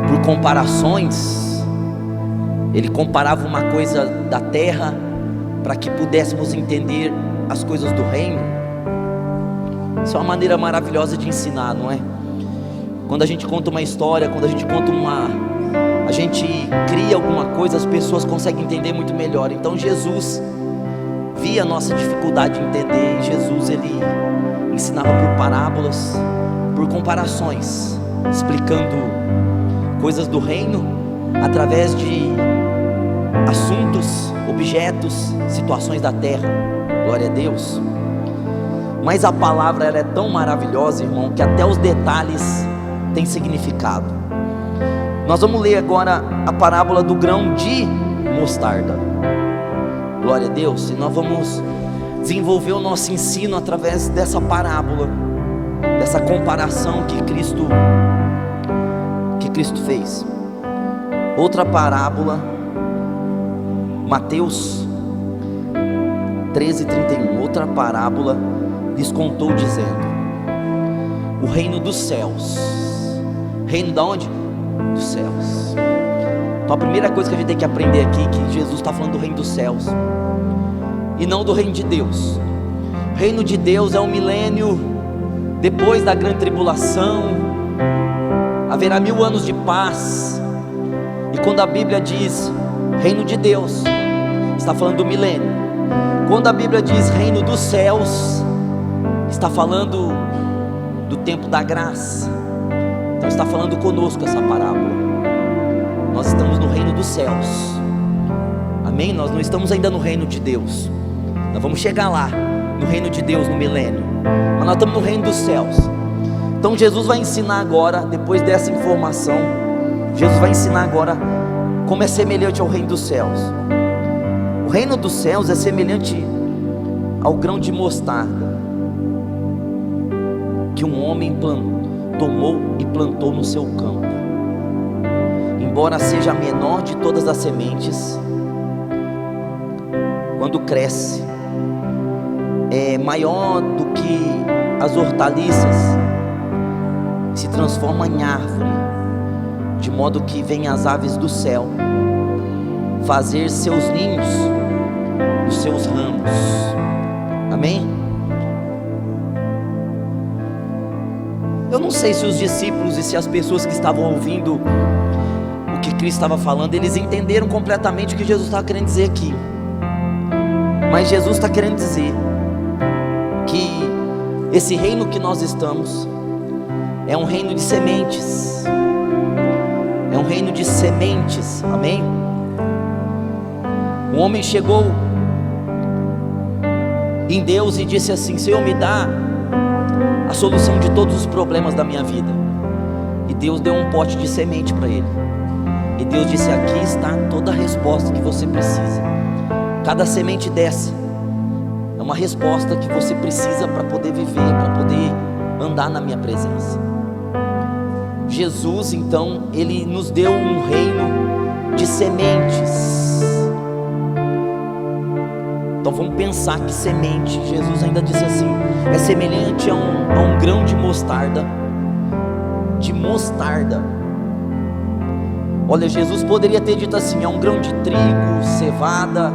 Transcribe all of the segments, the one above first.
por comparações. Ele comparava uma coisa da terra para que pudéssemos entender as coisas do reino. Isso é uma maneira maravilhosa de ensinar, não é? Quando a gente conta uma história, quando a gente a gente cria alguma coisa, as pessoas conseguem entender muito melhor. Então Jesus via a nossa dificuldade de entender, e Jesus ele ensinava por parábolas, por comparações, explicando coisas do reino através de assuntos, objetos, situações da terra. Glória a Deus. Mas a palavra ela é tão maravilhosa, irmão, que até os detalhes têm significado. Nós vamos ler agora a parábola do grão de mostarda. Glória a Deus. E nós vamos desenvolver o nosso ensino através dessa parábola, dessa comparação que Cristo fez. Outra parábola, Mateus 13:31. Outra parábola lhes contou dizendo: o reino dos céus. Reino da onde? Dos céus. Então a primeira coisa que a gente tem que aprender aqui é que Jesus está falando do reino dos céus e não do reino de Deus. O reino de Deus é um milênio depois da grande tribulação. Haverá 1000 anos de paz. E quando a Bíblia diz reino de Deus, está falando do milênio. Quando a Bíblia diz reino dos céus, está falando do tempo da graça. Então está falando conosco essa parábola. Nós estamos no reino dos céus. Amém? Nós não estamos ainda no reino de Deus. Nós vamos chegar lá, no reino de Deus, no milênio. Mas nós estamos no reino dos céus. Então Jesus vai ensinar agora, depois dessa informação, Jesus vai ensinar agora como é semelhante ao reino dos céus. O reino dos céus é semelhante ao grão de mostarda que um homem tomou e plantou no seu campo. Embora seja a menor de todas as sementes, quando cresce, é maior do que as hortaliças, se transforma em árvore, de modo que vêm as aves do céu fazer seus ninhos nos seus ramos. Amém? Eu não sei se os discípulos e se as pessoas que estavam ouvindo o que Cristo estava falando, eles entenderam completamente o que Jesus estava querendo dizer aqui. Mas Jesus está querendo dizer que esse reino que nós estamos é um reino de sementes. É um reino de sementes. Amém? Um homem chegou em Deus e disse assim: Senhor, me dá a solução de todos os problemas da minha vida. E Deus deu um pote de semente para ele. E Deus disse: aqui está toda a resposta que você precisa. Cada semente dessa é uma resposta que você precisa para poder viver, para poder andar na minha presença. Jesus, então, ele nos deu um reino de sementes. Então vamos pensar que semente, Jesus ainda disse assim, é semelhante a um grão de mostarda. De mostarda. Olha, Jesus poderia ter dito assim, é um grão de trigo, cevada,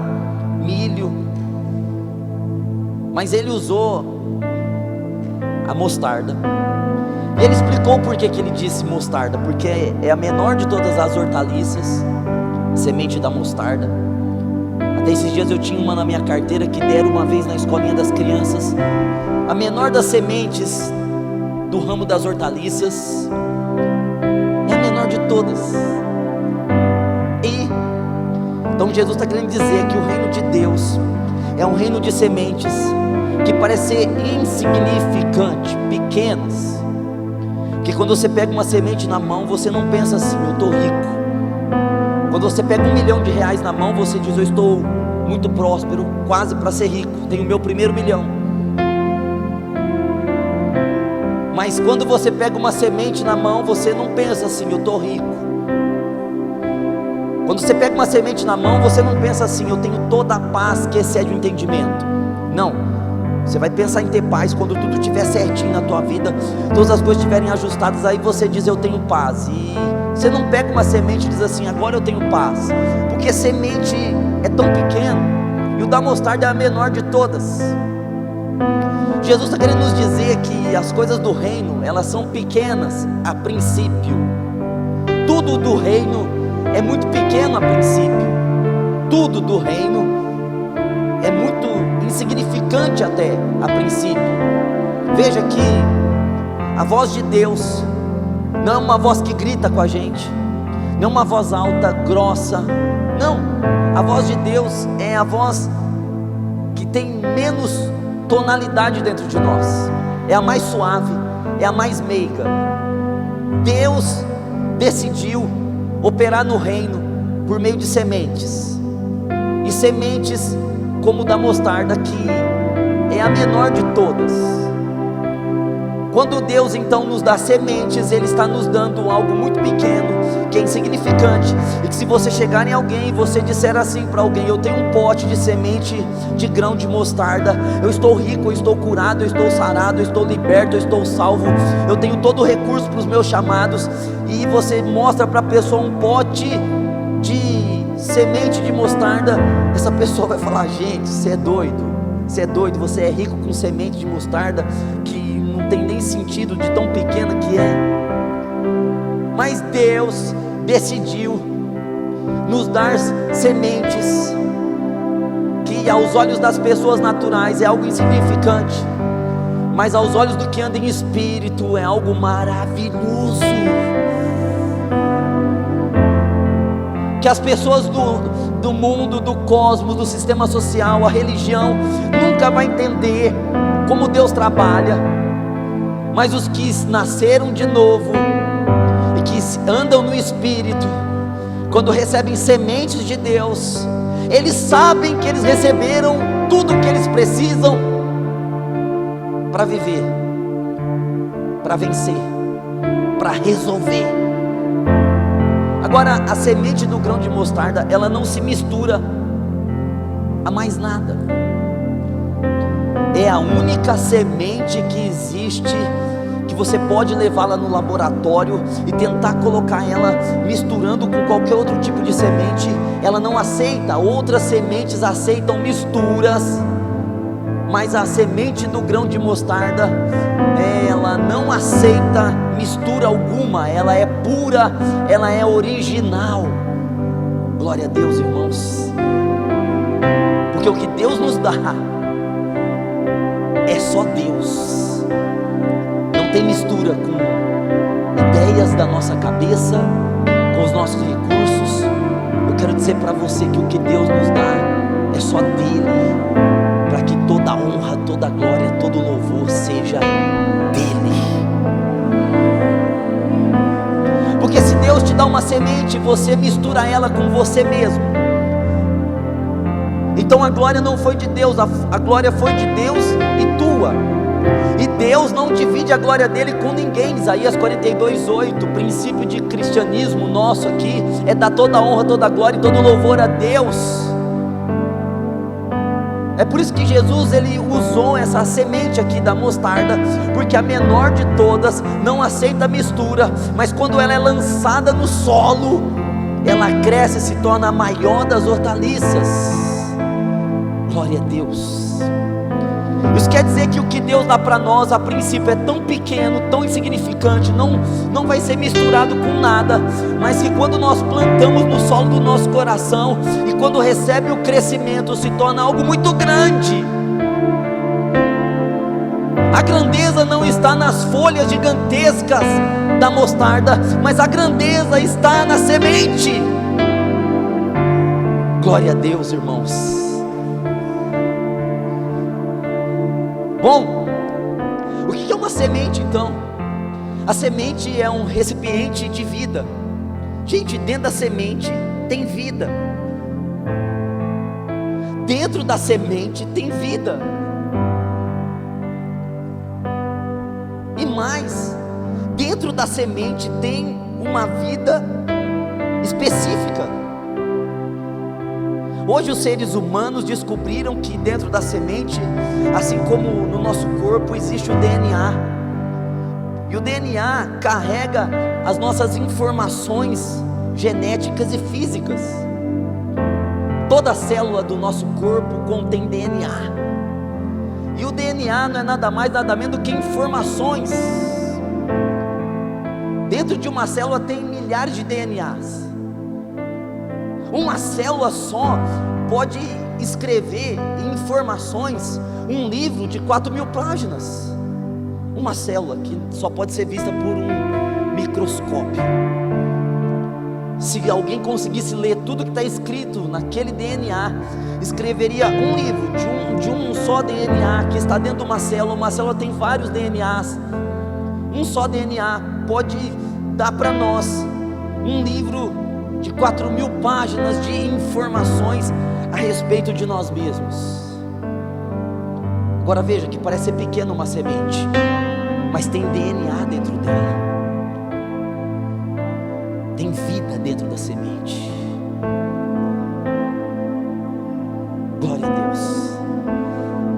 milho. Mas ele usou a mostarda. E ele explicou por que ele disse mostarda. Porque é a menor de todas as hortaliças, a semente da mostarda. Até esses dias eu tinha uma na minha carteira que deram uma vez na escolinha das crianças. A menor das sementes do ramo das hortaliças. É a menor de todas. Então Jesus está querendo dizer que o reino de Deus é um reino de sementes que parece ser insignificante, pequenas. Que quando você pega uma semente na mão, você não pensa assim, eu estou rico. Quando você pega R$1 milhão na mão, você diz, eu estou muito próspero, quase para ser rico, tenho o meu primeiro R$1 milhão. Mas quando você pega uma semente na mão, você não pensa assim, eu estou rico. Quando você pega uma semente na mão, você não pensa assim, eu tenho toda a paz que excede o entendimento. Não, você vai pensar em ter paz quando tudo estiver certinho na tua vida, todas as coisas estiverem ajustadas, aí você diz, eu tenho paz. E Você não pega uma semente e diz assim: agora eu tenho paz, porque semente é tão pequeno, e o da mostarda é a menor de todas. Jesus está querendo nos dizer que as coisas do reino, elas são pequenas a princípio. Tudo do reino é muito pequeno a princípio. Tudo do reino é muito insignificante até a princípio. Veja que a voz de Deus não é uma voz que grita com a gente, não é uma voz alta, grossa. Não, a voz de Deus é a voz que tem menos tonalidade dentro de nós, é a mais suave, é a mais meiga. Deus decidiu operar no reino por meio de sementes, e sementes como o da mostarda, que é a menor de todas. Quando Deus então nos dá sementes, Ele está nos dando algo muito pequeno, que é insignificante, e que se você chegar em alguém e você disser assim para alguém: eu tenho um pote de semente de grão de mostarda, eu estou rico, eu estou curado, eu estou sarado, eu estou liberto, eu estou salvo, eu tenho todo o recurso para os meus chamados, e você mostra para a pessoa um pote de semente de mostarda, essa pessoa vai falar: gente, você é doido, você é rico com semente de mostarda, que não tem nem sentido de tão pequena que é. Mas Deus decidiu nos dar sementes que aos olhos das pessoas naturais é algo insignificante, mas aos olhos do que anda em espírito é algo maravilhoso. Que as pessoas do mundo, do cosmos, do sistema social, a religião, nunca vai entender como Deus trabalha, mas os que nasceram de novo e que andam no Espírito, quando recebem sementes de Deus, eles sabem que eles receberam tudo o que eles precisam para viver, para vencer, para resolver. Agora, a semente do grão de mostarda, ela não se mistura a mais nada. É a única semente que existe, que você pode levá-la no laboratório e tentar colocar ela misturando com qualquer outro tipo de semente. Ela não aceita, outras sementes aceitam misturas, mas a semente do grão de mostarda, ela não aceita mistura alguma, ela é pura, ela é original. Glória a Deus, irmãos, porque o que Deus nos dá é só Deus, não tem mistura com ideias da nossa cabeça, com os nossos recursos. Eu quero dizer para você que o que Deus nos dá é só dele, para que toda honra, toda glória, todo louvor seja dele. Porque se Deus te dá uma semente, você mistura ela com você mesmo. Então a glória não foi de Deus, a glória foi de Deus e tua. E Deus não divide a glória dele com ninguém. Isaías 42:8, o princípio de cristianismo nosso aqui é dar toda a honra, toda a glória e todo o louvor a Deus. É por isso que Jesus, ele usou essa semente aqui da mostarda, porque a menor de todas não aceita mistura, mas quando ela é lançada no solo, ela cresce e se torna a maior das hortaliças. Glória a Deus. Isso quer dizer que o que Deus dá para nós a princípio é tão pequeno, tão insignificante, não vai ser misturado com nada, mas que quando nós plantamos no solo do nosso coração, e quando recebe o crescimento, se torna algo muito grande. A grandeza não está nas folhas gigantescas da mostarda, mas a grandeza está na semente. Glória a Deus, irmãos. Bom, o que é uma semente então? A semente é um recipiente de vida. Gente, dentro da semente tem vida. Dentro da semente tem vida. E mais, dentro da semente tem uma vida específica. Hoje os seres humanos descobriram que dentro da semente, assim como no nosso corpo, existe o DNA. E o DNA carrega as nossas informações genéticas e físicas. Toda célula do nosso corpo contém DNA. E o DNA não é nada mais, nada menos do que informações. Dentro de uma célula tem milhares de DNAs. Uma célula só pode escrever informações, um livro de 4.000 páginas. Uma célula que só pode ser vista por um microscópio. Se alguém conseguisse ler tudo que está escrito naquele DNA, escreveria um livro de um só DNA que está dentro de uma célula tem vários DNAs. Um só DNA pode dar para nós um livro de 4.000 páginas de informações a respeito de nós mesmos. Agora veja que parece ser pequena uma semente, mas tem DNA dentro dela. Tem vida dentro da semente. Glória a Deus.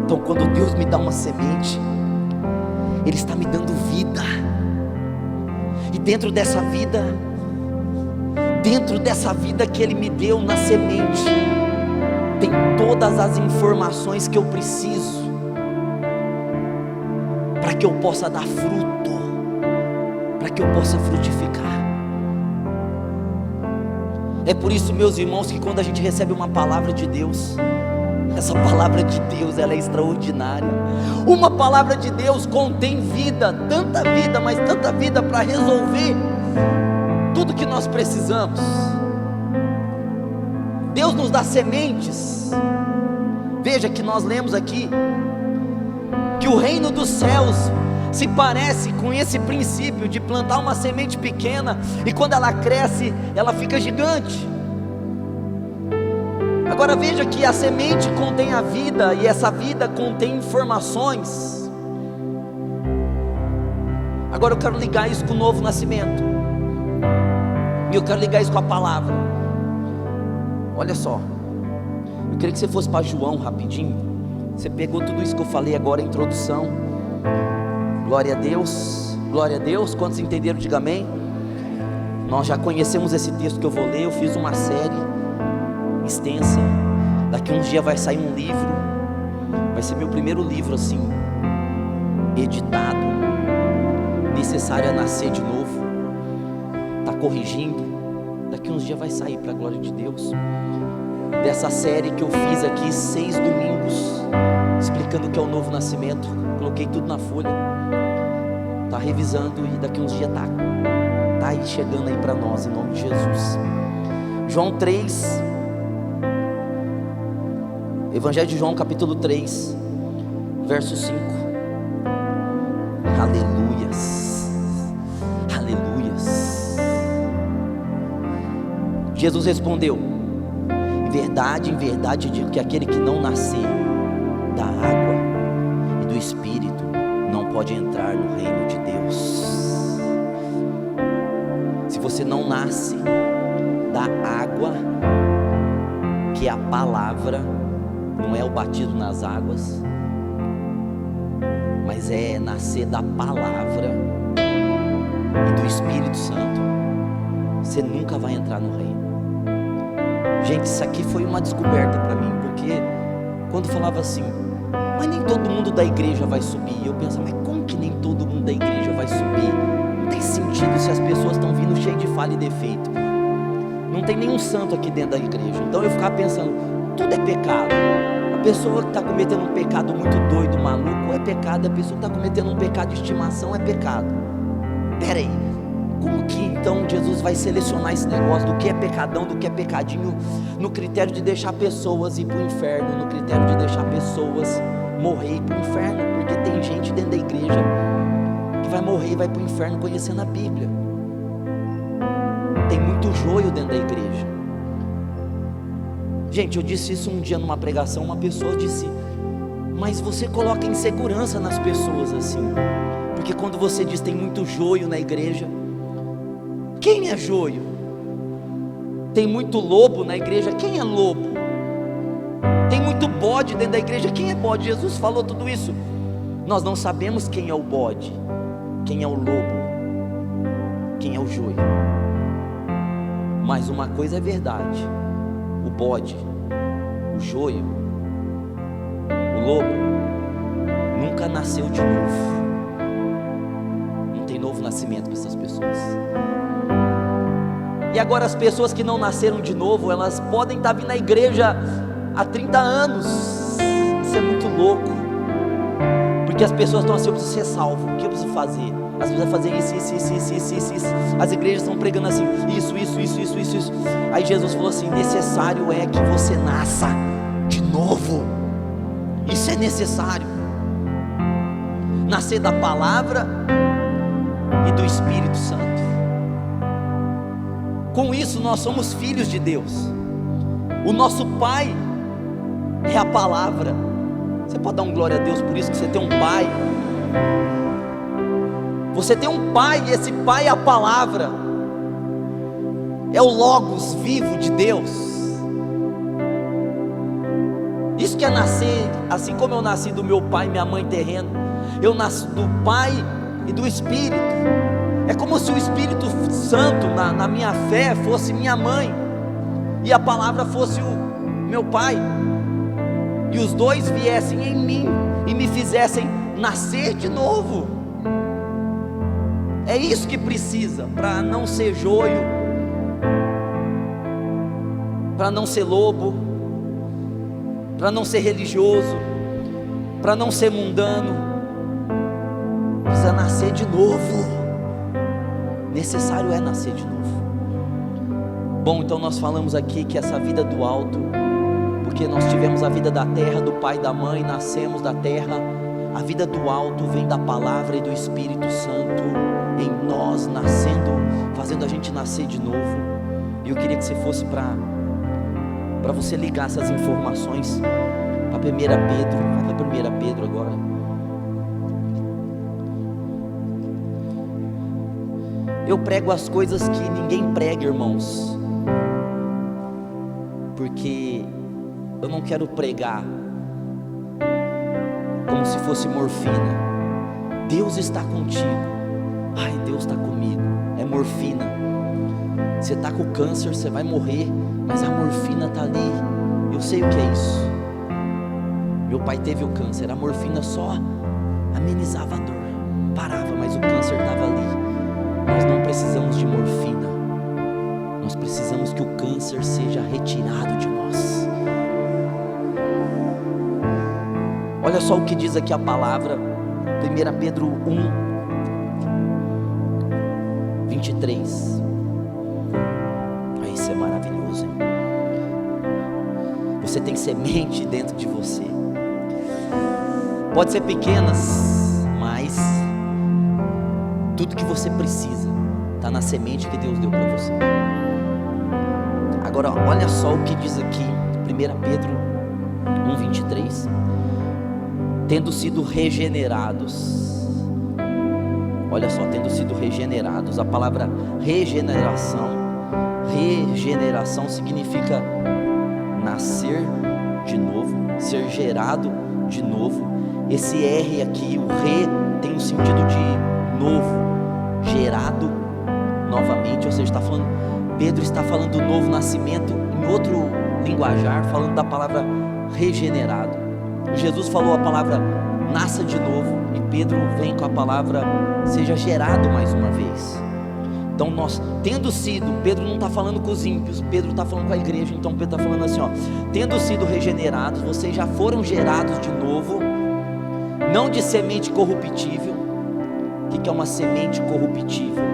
Então quando Deus me dá uma semente, Ele está me dando vida. E dentro dessa vida que Ele me deu na semente, tem todas as informações que eu preciso para que eu possa dar fruto, para que eu possa frutificar. É por isso, meus irmãos, que quando a gente recebe uma palavra de Deus, essa palavra de Deus, ela é extraordinária. Uma palavra de Deus contém vida, mas tanta vida para resolver tudo que nós precisamos. Deus nos dá sementes. Veja que nós lemos aqui que o reino dos céus se parece com esse princípio de plantar uma semente pequena, e quando ela cresce, ela fica gigante. Agora veja que a semente contém a vida, e essa vida contém informações. Agora eu quero ligar isso com o novo nascimento, e eu quero ligar isso com a palavra. Olha só, eu queria que você fosse para João rapidinho. Você pegou tudo isso que eu falei agora, a introdução. Glória a Deus, glória a Deus. Quantos entenderam? Diga amém. Nós já conhecemos esse texto que eu vou ler. Eu fiz uma série extensa. Daqui uns dias vai sair um livro. Vai ser meu primeiro livro assim, editado. Necessário é nascer de novo. Está corrigindo. Daqui uns dias vai sair, para a glória de Deus. Dessa série que eu fiz aqui, 6 domingos, explicando o que é o novo nascimento. Coloquei tudo na folha. Está revisando e daqui uns dias tá aí chegando aí para nós, em nome de Jesus. João 3, Evangelho de João capítulo 3, verso 5. Aleluias, aleluias. Jesus respondeu: em verdade digo que aquele que não nascer da água e do Espírito não pode entrar no reino de Deus. Se você não nasce da água, que é a palavra, não é o batismo nas águas, mas é nascer da palavra e do Espírito Santo, você nunca vai entrar no reino. Gente, isso aqui foi uma descoberta para mim, porque quando falava assim, mas nem todo mundo da igreja vai subir, eu pensava, mas como que nem todo mundo da igreja vai subir? Não tem sentido se as pessoas estão vindo cheias de falha e defeito. Não tem nenhum santo aqui dentro da igreja. Então eu ficava pensando, tudo é pecado. A pessoa que está cometendo um pecado muito doido, maluco, é pecado. A pessoa que está cometendo um pecado de estimação é pecado. Pera aí, como que então Jesus vai selecionar esse negócio do que é pecadão, do que é pecadinho, no critério de deixar pessoas ir para o inferno, no critério de deixar pessoas morrer e ir para o inferno? Porque tem gente dentro da igreja que vai morrer e vai para o inferno conhecendo a Bíblia. Tem muito joio dentro da igreja. Gente, eu disse isso um dia numa pregação. Uma pessoa disse, mas você coloca insegurança nas pessoas assim, porque quando você diz tem muito joio na igreja, quem é joio? Tem muito lobo na igreja, quem é lobo? Tem muito bode dentro da igreja, quem é bode? Jesus falou tudo isso. Nós não sabemos quem é o bode, quem é o lobo, quem é o joio. Mas uma coisa é verdade: o bode, o joio, o lobo nunca nasceu de novo. Não tem novo nascimento para essas pessoas. E agora as pessoas que não nasceram de novo, elas podem estar vindo à igreja há 30 anos. Isso é muito louco, porque as pessoas estão assim: eu preciso ser salvo, o que eu preciso fazer? As pessoas fazem isso. As igrejas estão pregando assim: isso. Aí Jesus falou assim: necessário é que você nasça de novo. Isso é necessário. Nascer da palavra e do Espírito Santo. Com isso nós somos filhos de Deus. O nosso Pai é a palavra. Você pode dar um glória a Deus por isso, que você tem um Pai. Você tem um Pai, e esse Pai é a palavra, é o Logos vivo de Deus. Isso que é nascer, assim como eu nasci do meu pai e minha mãe terreno, eu nasci do Pai e do Espírito. É como se o Espírito Santo na minha fé fosse minha mãe, e a palavra fosse o meu pai, e os dois viessem em mim e me fizessem nascer de novo. É isso que precisa para não ser joio, para não ser lobo, para não ser religioso, para não ser mundano. Precisa nascer de novo. Necessário é nascer de novo. Bom, então nós falamos aqui que essa vida do alto, porque nós tivemos a vida da terra, do pai e da mãe, nascemos da terra. A vida do alto vem da palavra e do Espírito Santo em nós, nascendo, fazendo a gente nascer de novo. E eu queria que você fosse para você ligar essas informações para 1 Pedro. Vai para 1 Pedro agora. Eu prego as coisas que ninguém prega, irmãos, porque eu não quero pregar como se fosse morfina. Deus está contigo. Ai, Deus está comigo. É morfina. Você está com câncer, você vai morrer, mas a morfina está ali. Eu sei o que é isso. Meu pai teve o câncer. A morfina só amenizava a dor, parava, mas o câncer estava ali. Nós não precisamos de morfina. Nós precisamos que o câncer seja retirado de nós. Olha só o que diz aqui a palavra, 1 Pedro 1:23. Isso é maravilhoso, hein? Você tem semente dentro de você. Pode ser pequenas, mas tudo que você precisa está na semente que Deus deu para você. Agora olha só o que diz aqui 1 Pedro 1:23. Tendo sido regenerados. Olha só, tendo sido regenerados. A palavra regeneração significa nascer de novo, ser gerado de novo. Esse R aqui, o re, tem o sentido de novo, gerado novamente. Ou seja, Pedro está falando do novo nascimento em outro linguajar, falando da palavra regenerado. Jesus falou a palavra nasça de novo, e Pedro vem com a palavra seja gerado mais uma vez. Então nós, tendo sido, Pedro não está falando com os ímpios, Pedro está falando com a igreja. Então Pedro está falando assim, ó, tendo sido regenerados, vocês já foram gerados de novo, não de semente corruptível. O que é uma semente corruptível?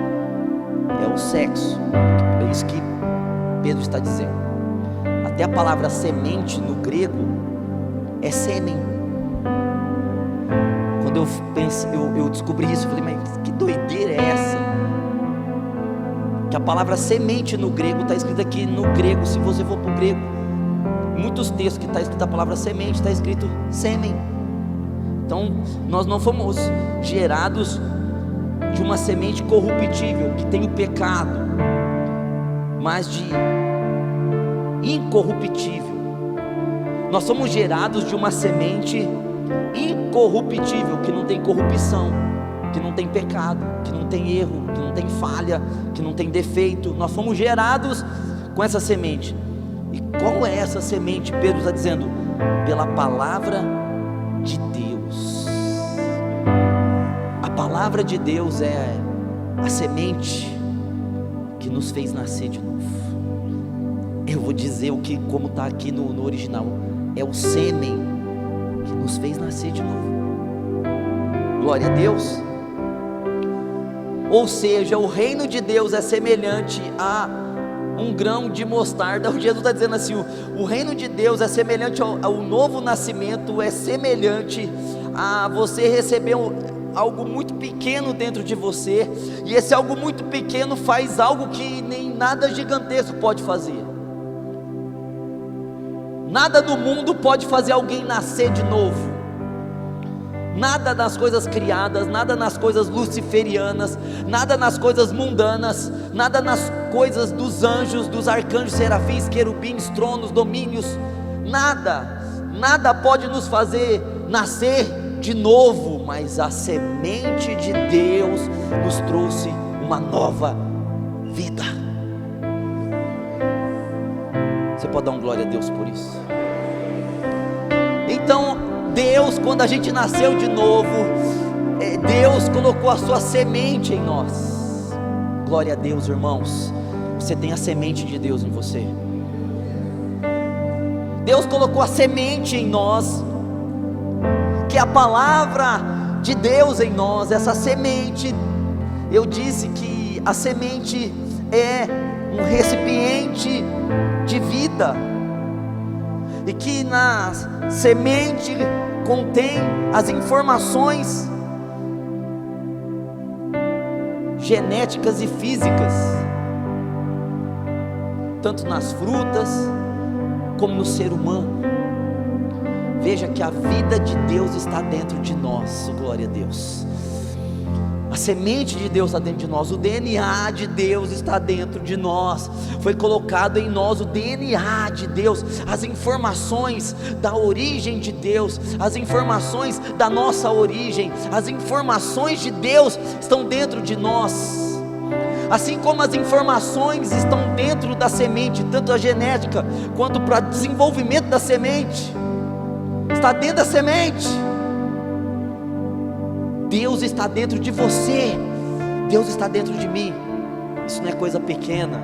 É o sexo. É isso que Pedro está dizendo. Até a palavra semente no grego é sêmen. Quando eu descobri isso, eu falei, mas que doideira é essa? Que a palavra semente no grego está escrita aqui no grego. Se você for para o grego, muitos textos que está escrita a palavra semente, está escrito sêmen. Então nós não fomos gerados de uma semente corruptível, que tem o pecado, mas de incorruptível. Nós somos gerados de uma semente incorruptível, que não tem corrupção, que não tem pecado, que não tem erro, que não tem falha, que não tem defeito. Nós fomos gerados com essa semente. E qual é essa semente? Pedro está dizendo: pela palavra de Deus. A palavra de Deus é a semente que nos fez nascer de novo. Eu vou dizer o que, como está aqui no original, é o sêmen que nos fez nascer de novo. Glória a Deus. Ou seja, o reino de Deus é semelhante a um grão de mostarda. O Jesus está dizendo assim: o reino de Deus é semelhante ao novo nascimento, é semelhante a você receber algo muito pequeno dentro de você, e esse algo muito pequeno faz algo que nem nada gigantesco pode fazer. Nada no mundo pode fazer alguém nascer de novo. Nada nas coisas criadas, nada nas coisas luciferianas, nada nas coisas mundanas, nada nas coisas dos anjos, dos arcanjos, serafins, querubins, tronos, domínios, nada pode nos fazer nascer de novo, mas a semente de Deus nos trouxe uma nova vida. Você pode dar um glória a Deus por isso? Então, Deus, quando a gente nasceu de novo, Deus colocou a sua semente em nós. Glória a Deus, irmãos. Você tem a semente de Deus em você. Deus colocou a semente em nós, que é a palavra de Deus em nós. Essa semente, eu disse que a semente é um recipiente de vida, e que na semente contém as informações genéticas e físicas, tanto nas frutas como no ser humano. Veja que a vida de Deus está dentro de nós. Glória a Deus. A semente de Deus está dentro de nós, o DNA de Deus está dentro de nós, foi colocado em nós o DNA de Deus, as informações da origem de Deus, as informações da nossa origem, as informações de Deus estão dentro de nós, assim como as informações estão dentro da semente, tanto a genética quanto para o desenvolvimento da semente, está dentro da semente. Deus está dentro de você, Deus está dentro de mim. Isso não é coisa pequena,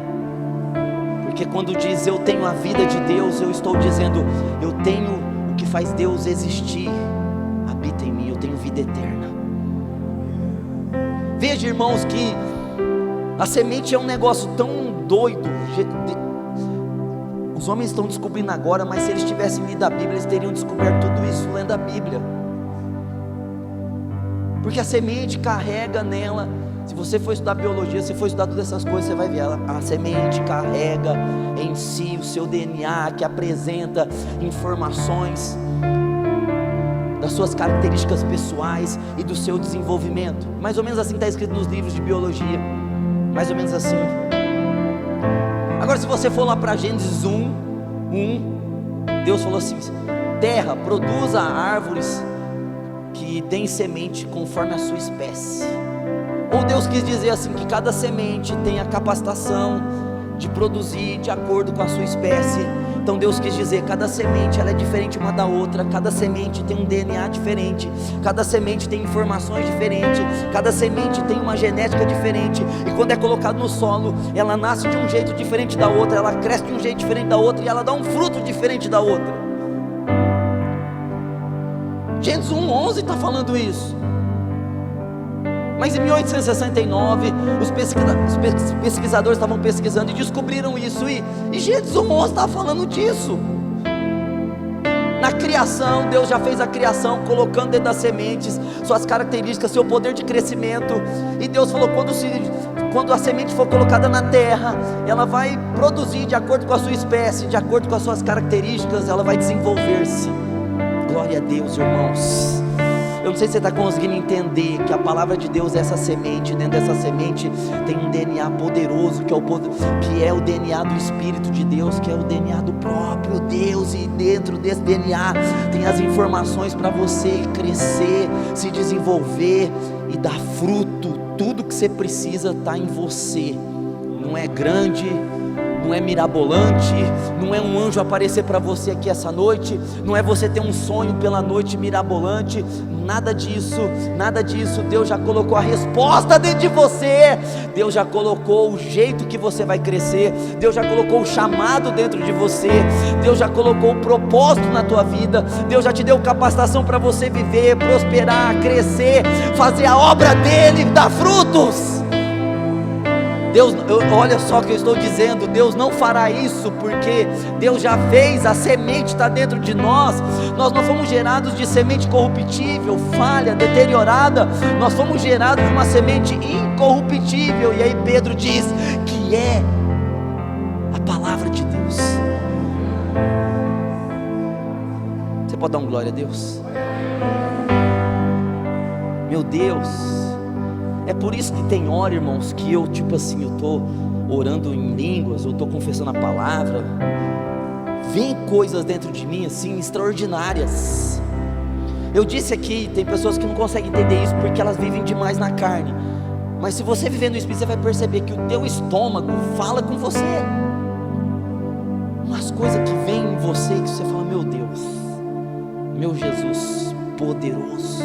porque quando diz eu tenho a vida de Deus, eu estou dizendo eu tenho o que faz Deus existir, habita em mim, eu tenho vida eterna. Veja, irmãos, que a semente é um negócio tão doido. Os homens estão descobrindo agora, mas se eles tivessem lido a Bíblia, eles teriam descoberto tudo isso lendo a Bíblia. Porque a semente carrega nela, se você for estudar biologia, se for estudar todas essas coisas, você vai ver, a semente carrega em si o seu DNA, que apresenta informações das suas características pessoais e do seu desenvolvimento. Mais ou menos assim está escrito nos livros de biologia, mais ou menos assim. Agora, se você for lá para Gênesis 1, Deus falou assim: terra, produza árvores que deem semente conforme a sua espécie. Ou Deus quis dizer assim, que cada semente tem a capacitação de produzir de acordo com a sua espécie. Então Deus quis dizer, cada semente ela é diferente uma da outra, cada semente tem um DNA diferente, cada semente tem informações diferentes, cada semente tem uma genética diferente, e quando é colocado no solo, ela nasce de um jeito diferente da outra, ela cresce de um jeito diferente da outra, e ela dá um fruto diferente da outra. Gênesis 1:11 está falando isso. Mas em 1869, os pesquisadores estavam pesquisando e descobriram isso, e Gênesis 1:11 estava falando disso. Na criação, Deus já fez a criação, colocando dentro das sementes suas características, seu poder de crescimento. E Deus falou, quando a semente for colocada na terra, ela vai produzir de acordo com a sua espécie, de acordo com as suas características, ela vai desenvolver-se. Glória a Deus, irmãos. Eu não sei se você está conseguindo entender que a palavra de Deus é essa semente. Dentro dessa semente tem um DNA poderoso, que é o DNA do Espírito de Deus, que é o DNA do próprio Deus. E dentro desse DNA tem as informações para você crescer, se desenvolver e dar fruto. Tudo que você precisa está em você. Não é grande, não é mirabolante, não é um anjo aparecer para você aqui essa noite, não é você ter um sonho pela noite mirabolante, nada disso, nada disso. Deus já colocou a resposta dentro de você, Deus já colocou o jeito que você vai crescer, Deus já colocou o chamado dentro de você, Deus já colocou o propósito na tua vida, Deus já te deu capacitação para você viver, prosperar, crescer, fazer a obra dele, dar frutos. Deus, olha só o que eu estou dizendo, Deus não fará isso, porque Deus já fez, a semente está dentro de nós. Nós não fomos gerados de semente corruptível, falha, deteriorada, nós fomos gerados de uma semente incorruptível. E aí Pedro diz que é a palavra de Deus. Você pode dar um glória a Deus? Meu Deus, é por isso que tem hora, irmãos, que eu tipo assim, eu estou orando em línguas, eu estou confessando a palavra, vem coisas dentro de mim assim, extraordinárias. Eu disse aqui, tem pessoas que não conseguem entender isso, porque elas vivem demais na carne, mas se você viver no Espírito, você vai perceber que o teu estômago fala com você, umas coisas que vêm em você, que você fala, meu Deus, meu Jesus poderoso.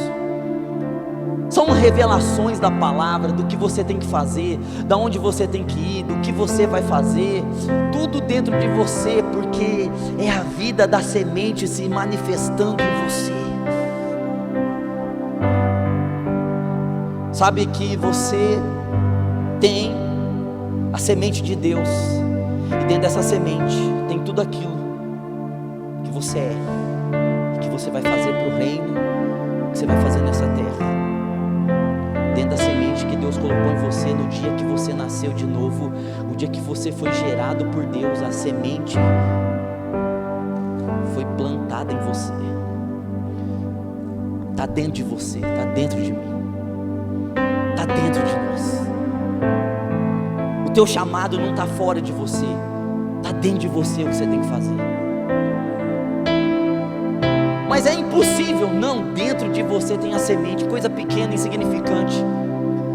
São revelações da palavra, do que você tem que fazer, da onde você tem que ir, do que você vai fazer, tudo dentro de você, porque é a vida da semente se manifestando em você. Sabe que você tem a semente de Deus, e dentro dessa semente tem tudo aquilo que você é, que você vai fazer para o reino, que você vai fazer nessa terra. Dentro da semente que Deus colocou em você no dia que você nasceu de novo, o dia que você foi gerado por Deus, a semente foi plantada em você, está dentro de você, está dentro de mim, está dentro de nós. O teu chamado não está fora de você, está dentro de você o que você tem que fazer. Mas é impossível, não, dentro de você tem a semente, coisa pequena, insignificante.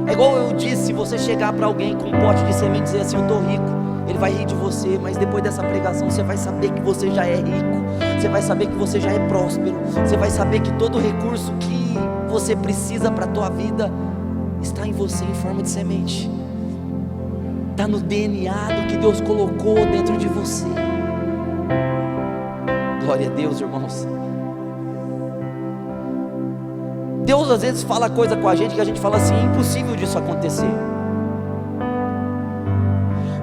É igual eu disse, se você chegar para alguém com um pote de semente e dizer assim, eu estou rico, ele vai rir de você, mas depois dessa pregação você vai saber que você já é rico, você vai saber que você já é próspero, você vai saber que todo recurso que você precisa para a tua vida está em você em forma de semente, está no DNA do que Deus colocou dentro de você. Glória a Deus, irmãos. Deus às vezes fala coisa com a gente que a gente fala assim, é impossível disso acontecer.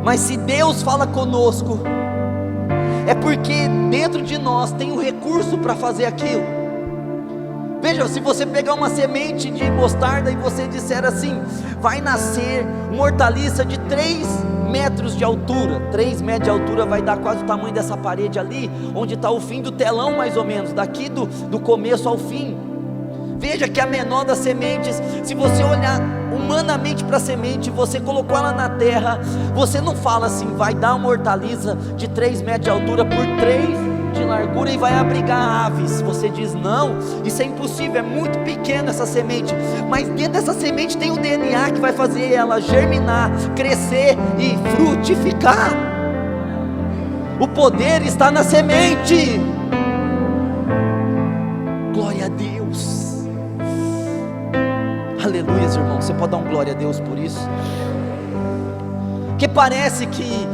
Mas se Deus fala conosco, é porque dentro de nós tem um recurso para fazer aquilo. Veja, se você pegar uma semente de mostarda e você disser assim, vai nascer uma hortaliça de 3 metros de altura, 3 metros de altura vai dar quase o tamanho dessa parede ali, onde está o fim do telão mais ou menos, daqui do começo ao fim. Veja que a menor das sementes, se você olhar humanamente para a semente, você colocou ela na terra, você não fala assim, vai dar uma hortaliça de 3 metros de altura por 3 de largura e vai abrigar aves. Você diz, não, isso é impossível, é muito pequena essa semente, mas dentro dessa semente tem o DNA que vai fazer ela germinar, crescer e frutificar. O poder está na semente. Glória a Deus. Aleluia, irmão, você pode dar um glória a Deus por isso? Que parece que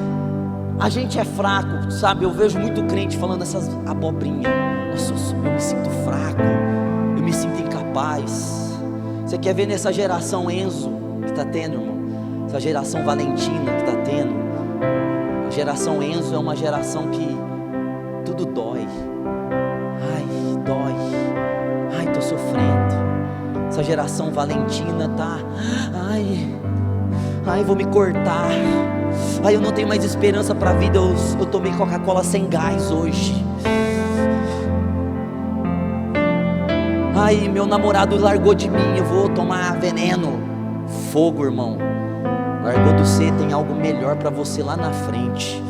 a gente é fraco, sabe? Eu vejo muito crente falando essas abobrinhas. Nossa, eu me sinto fraco, eu me sinto incapaz. Você quer ver nessa geração Enzo que está tendo, irmão? Essa geração Valentina que está tendo. A geração Enzo é uma geração que tudo dói. Ai, dói. Ai, estou sofrendo. Essa geração Valentina tá, ai, vou me cortar, ai, eu não tenho mais esperança para a vida, eu tomei Coca-Cola sem gás hoje. Ai, meu namorado largou de mim, eu vou tomar veneno. Fogo, irmão. Largou do você, tem algo melhor para você lá na frente.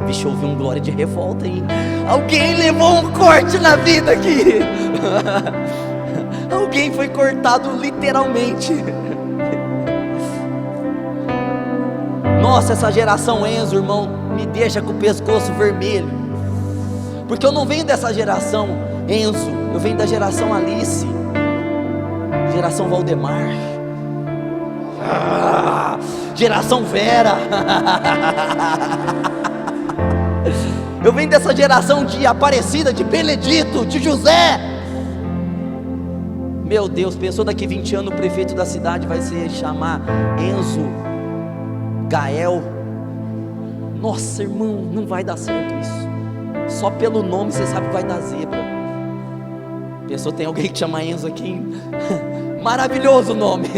Vixe, eu ouvi um glória de revolta aí. Alguém levou um corte na vida aqui. Alguém foi cortado literalmente. Nossa, essa geração Enzo, irmão, me deixa com o pescoço vermelho. Porque eu não venho dessa geração Enzo, eu venho da geração Alice, geração Valdemar, geração Vera. Eu venho dessa geração de Aparecida, de Benedito, de José. Meu Deus, pensou daqui 20 anos o prefeito da cidade vai se chamar Enzo Gael? Nossa, irmão, não vai dar certo isso. Só pelo nome você sabe que vai dar zebra. Pensou, tem alguém que chama Enzo aqui? Maravilhoso o nome.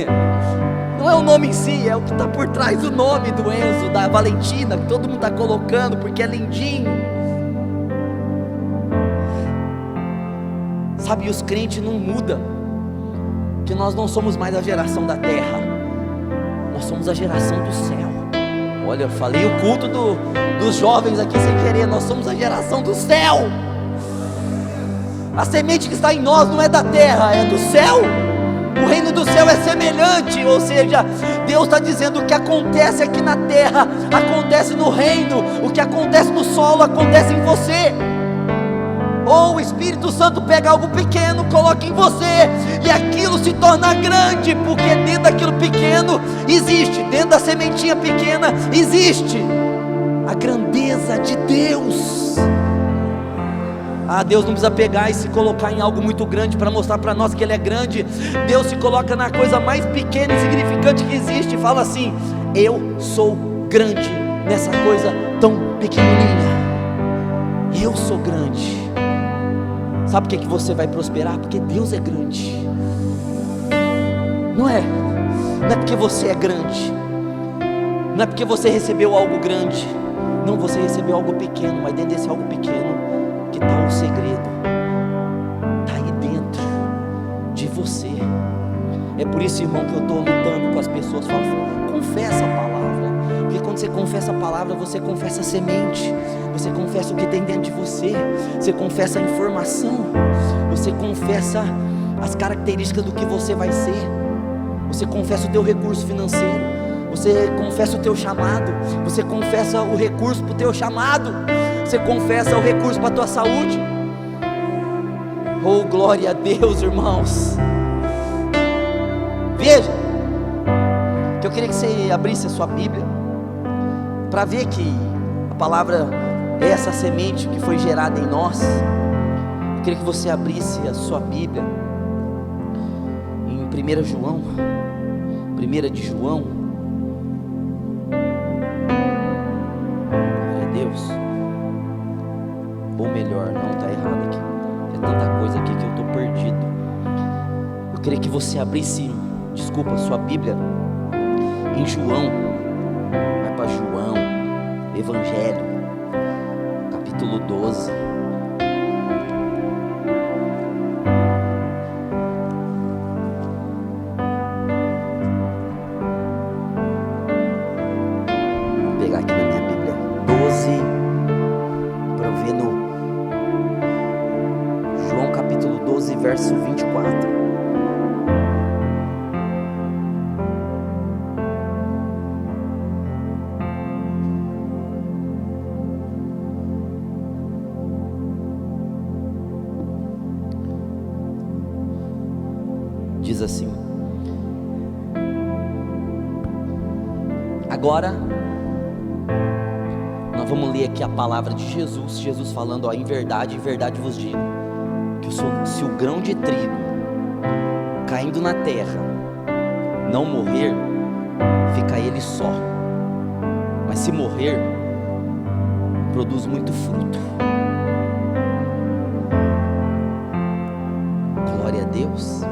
Não é o nome em si, é o que está por trás do nome do Enzo, da Valentina, que todo mundo está colocando, porque é lindinho. Sabe, os crentes não mudam, que nós não somos mais a geração da terra, nós somos a geração do céu. Olha, eu falei o culto dos jovens aqui sem querer, nós somos a geração do céu. A semente que está em nós não é da terra, é do céu. O reino do céu é semelhante, ou seja, Deus está dizendo: o que acontece aqui na terra acontece no reino, o que acontece no solo acontece em você. Ou o Espírito Santo pega algo pequeno, coloca em você, e aquilo se torna grande, porque dentro daquilo pequeno existe, dentro da sementinha pequena existe a grandeza de Deus. Deus não precisa pegar e se colocar em algo muito grande para mostrar para nós que Ele é grande. Deus se coloca na coisa mais pequena e insignificante que existe e fala assim: eu sou grande nessa coisa tão pequenininha. Eu sou grande. Sabe por que você vai prosperar? Porque Deus é grande. Não é porque você é grande, não é porque você recebeu algo grande. Não, você recebeu algo pequeno, mas dentro desse algo pequeno que está o segredo, está aí dentro de você. É por isso, irmão, que eu estou lutando com as pessoas. Falo, confessa a palavra, porque quando você confessa a palavra, você confessa a semente, você confessa o que tem dentro de você, você confessa a informação, você confessa as características do que você vai ser, você confessa o teu recurso financeiro, você confessa o teu chamado, você confessa o recurso para o teu chamado, você confessa o recurso para a tua saúde. Oh, glória a Deus, irmãos. Veja, que eu queria que você abrisse a sua Bíblia, para ver que a palavra é essa semente que foi gerada em nós. Eu queria que você abrisse a sua Bíblia em 1 João, 1 de João. Ou melhor, não, está errado aqui. É tanta coisa aqui que eu estou perdido. Eu queria que você abrisse, sua Bíblia em João. Vai para João, Evangelho, capítulo 12. Vou pegar aqui na minha Bíblia 12. Verso 24. Diz assim: agora nós vamos ler aqui a palavra de Jesus. Jesus falando, em verdade vos digo, que se o grão de trigo caindo na terra não morrer, fica ele só, mas se morrer, produz muito fruto. Glória a Deus.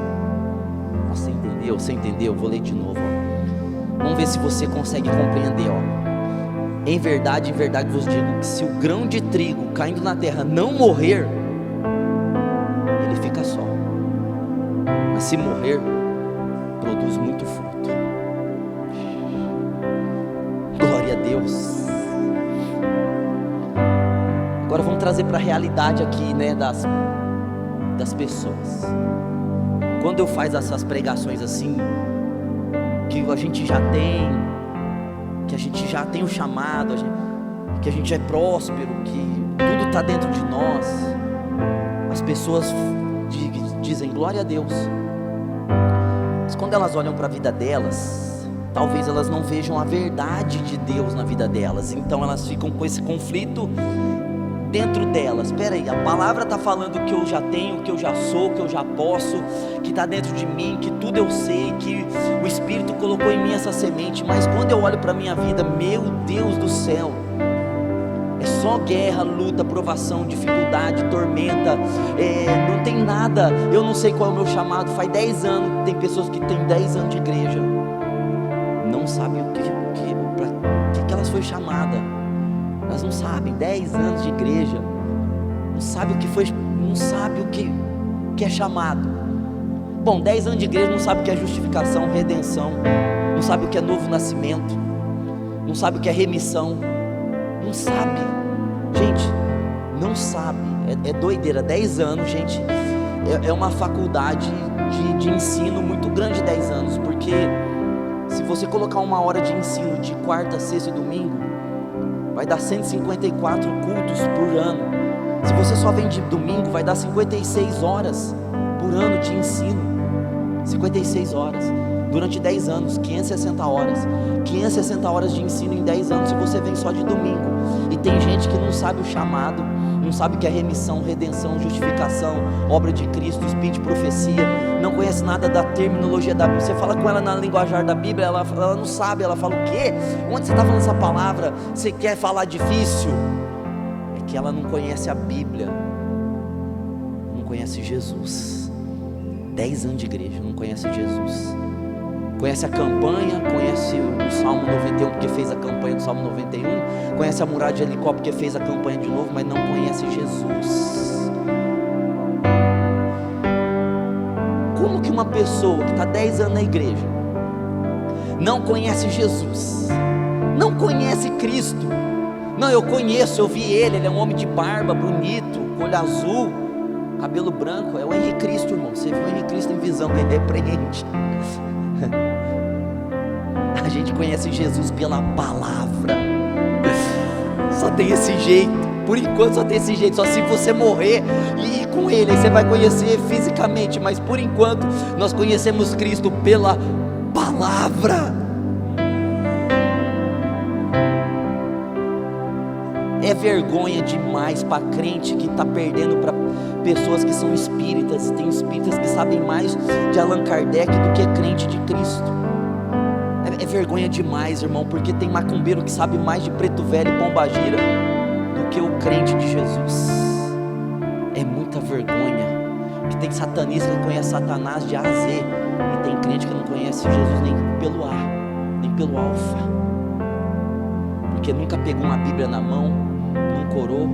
Você entendeu? Você entendeu? Vou ler de novo, ó. Vamos ver se você consegue compreender, ó. Em verdade vos digo, que se o grão de trigo caindo na terra não morrer, mas se morrer, produz muito fruto. Glória a Deus. Agora vamos trazer para a realidade aqui, né, das pessoas. Quando eu faço essas pregações assim, que a gente já tem, que a gente já tem o chamado, que a gente é próspero, que tudo está dentro de nós, as pessoas dizem glória a Deus, mas quando elas olham para a vida delas, talvez elas não vejam a verdade de Deus na vida delas, então elas ficam com esse conflito dentro delas. Espera aí, a palavra está falando que eu já tenho, que eu já sou, que eu já posso, que está dentro de mim, que tudo eu sei, que o Espírito colocou em mim essa semente, mas quando eu olho para a minha vida, meu Deus do céu, é só guerra, luta, provação, dificuldade, tormenta, não tem nada. Eu não sei qual é o meu chamado. Faz 10 anos, tem pessoas que têm 10 anos de igreja, não sabem para que elas foram chamadas. Elas não sabem, 10 anos de igreja, não sabe o que foi, não sabe o que é chamado. Bom, 10 anos de igreja, não sabe o que é justificação, redenção, não sabe o que é novo nascimento, não sabe o que é remissão, não sabe, gente, não sabe, é doideira. 10 anos, gente, é uma faculdade de ensino muito grande. 10 anos, porque se você colocar uma hora de ensino de quarta, sexta e domingo, vai dar 154 cultos por ano. Se você só vem de domingo, vai dar 56 horas por ano de ensino. 56 horas durante 10 anos, 560 horas. 560 horas de ensino em 10 anos, se você vem só de domingo. E tem gente que não sabe o chamado, não sabe o que é remissão, redenção, justificação, obra de Cristo, espírito de profecia, não conhece nada da terminologia da Bíblia. Você fala com ela na linguajar da Bíblia, ela não sabe, ela fala o quê? Onde você está falando essa palavra? Você quer falar difícil? É que ela não conhece a Bíblia, não conhece Jesus. 10 anos de igreja, não conhece Jesus. Conhece a campanha, conhece o Salmo 91 porque fez a campanha do Salmo 91, conhece a Muralha de Jericó porque fez a campanha de novo, mas não conhece Jesus. Como que uma pessoa que está 10 anos na igreja não conhece Jesus, não conhece Cristo? Não, eu conheço, eu vi ele é um homem de barba, bonito, olho azul, cabelo branco, é o Henrique Cristo, irmão. Você viu o Henrique Cristo em visão, ele repreende. A gente conhece Jesus pela palavra. Só tem esse jeito. Por enquanto só tem esse jeito. Só se você morrer e ir com ele, aí você vai conhecer fisicamente. Mas por enquanto nós conhecemos Cristo pela palavra. É vergonha demais para crente que está perdendo para pessoas que são espíritas. E tem espíritas que sabem mais de Allan Kardec do que crente de Cristo. É vergonha demais, irmão, porque tem macumbeiro que sabe mais de preto velho e pombagira do que o crente de Jesus. É muita vergonha. Que tem satanista que conhece Satanás de A a Z, e tem crente que não conhece Jesus nem pelo A, nem pelo alfa, porque nunca pegou uma Bíblia na mão, nunca orou,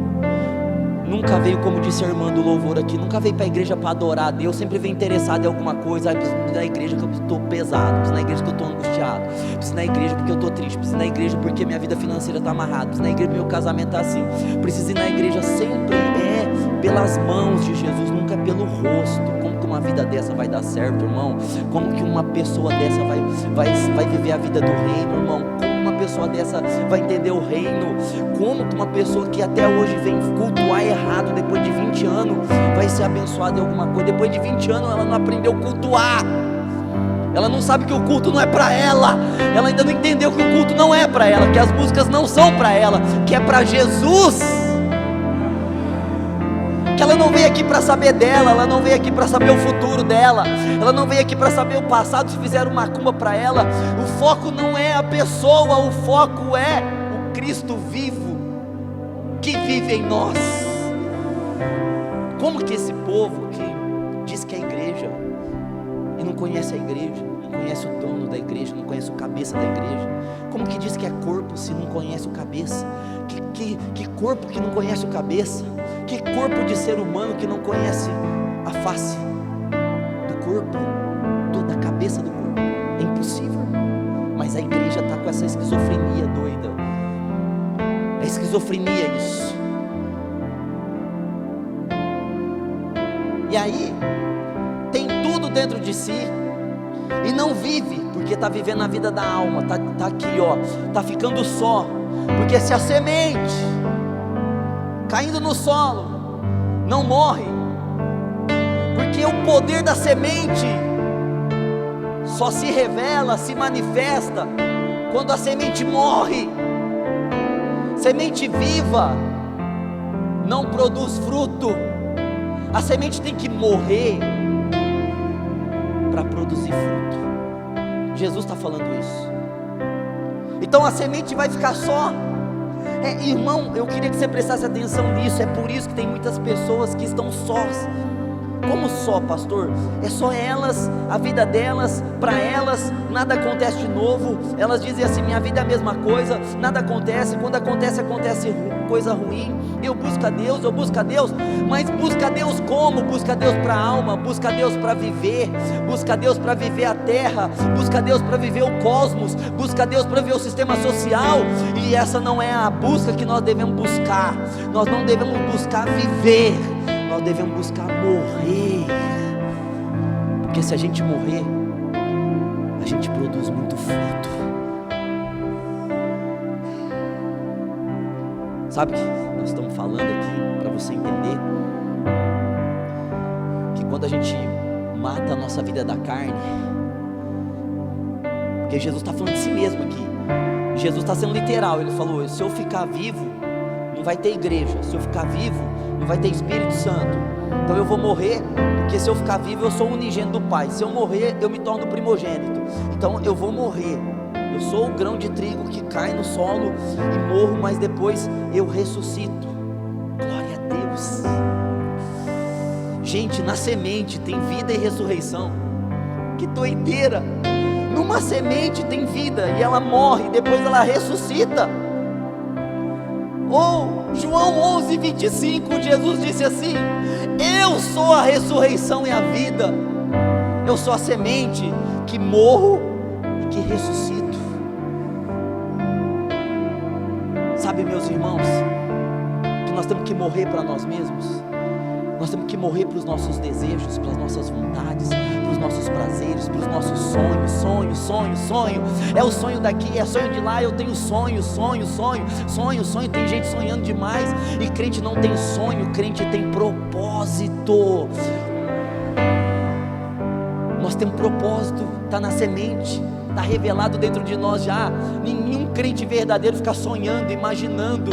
nunca veio, como disse a irmã do louvor aqui, nunca veio para a igreja para adorar a Deus, sempre veio interessado em alguma coisa. Preciso na igreja que eu estou pesado, preciso na igreja que eu estou angustiado, preciso na igreja porque eu estou triste, preciso na igreja porque minha vida financeira está amarrada, preciso na igreja porque meu casamento está assim, preciso ir na igreja. Sempre é pelas mãos de Jesus, nunca é pelo rosto. Como que uma vida dessa vai dar certo, irmão? Como que uma pessoa dessa vai viver a vida do reino, irmão? Como uma pessoa dessa vai entender o reino? Como que uma pessoa que até hoje vem cultuar errado, depois de 20 anos, vai ser abençoada em alguma coisa? Depois de 20 anos ela não aprendeu a cultuar, ela não sabe que o culto não é para ela, ela ainda não entendeu que o culto não é para ela, que as músicas não são para ela, que é para Jesus, que ela não veio aqui para saber dela, ela não veio aqui para saber o futuro dela, ela não veio aqui para saber o passado, se fizeram macumba para ela. O foco não é a pessoa, o foco é o Cristo vivo, que vive em nós. Como que esse povo que diz que é igreja e não conhece a igreja, não conhece o dono da igreja, não conhece o cabeça da igreja, como que diz que é corpo se não conhece o cabeça? Que corpo que não conhece o cabeça? Que corpo de ser humano que não conhece a face do corpo, toda a cabeça do corpo. É impossível, mas a igreja está com essa esquizofrenia doida. É esquizofrenia isso. E aí, tem tudo dentro de si, e não vive, porque está vivendo a vida da alma, está aqui, ó, está ficando só, porque se a semente, caindo no solo, não morre, porque o poder da semente, só se revela, se manifesta, quando a semente morre. Semente viva, não produz fruto, a semente tem que morrer, para produzir fruto. Jesus está falando isso. Então a semente vai ficar só. Irmão, eu queria que você prestasse atenção nisso. É por isso que tem muitas pessoas que estão sós. Como só, pastor? É só elas, a vida delas, para elas nada acontece de novo. Elas dizem assim: minha vida é a mesma coisa, nada acontece. Quando acontece, acontece coisa ruim. Eu busco a Deus, mas busca a Deus como? Busca a Deus para a alma, busca a Deus para viver, busca a Deus para viver a terra, busca a Deus para viver o cosmos, busca a Deus para viver o sistema social. E essa não é a busca que nós devemos buscar. Nós não devemos buscar viver, nós devemos buscar morrer, porque se a gente morrer, a gente produz muito fruto. Sabe o que nós estamos falando aqui, para você entender, que quando a gente mata a nossa vida da carne, porque Jesus está falando de si mesmo aqui, Jesus está sendo literal, ele falou: se eu ficar vivo, não vai ter igreja, se eu ficar vivo, não vai ter Espírito Santo, então eu vou morrer, porque se eu ficar vivo, eu sou unigênito do Pai, se eu morrer, eu me torno primogênito, então eu vou morrer, eu sou o grão de trigo que cai no solo e morro, mas depois eu ressuscito. Glória a Deus. Gente, na semente tem vida e ressurreição. Que doideira! Numa semente tem vida e ela morre, depois ela ressuscita. Ou João 11:25, Jesus disse assim: eu sou a ressurreição e a vida. Eu sou a semente que morro e que ressuscito. Sabe, meus irmãos, que nós temos que morrer para nós mesmos. Nós temos que morrer para os nossos desejos, para as nossas vontades, para os nossos prazeres, para os nossos sonhos. Sonho. É o sonho daqui, é sonho de lá. Eu tenho sonho. Tem gente sonhando demais. E crente não tem sonho, crente tem propósito. Nós temos propósito, está na semente, está revelado dentro de nós já. Nenhum crente verdadeiro fica sonhando, imaginando.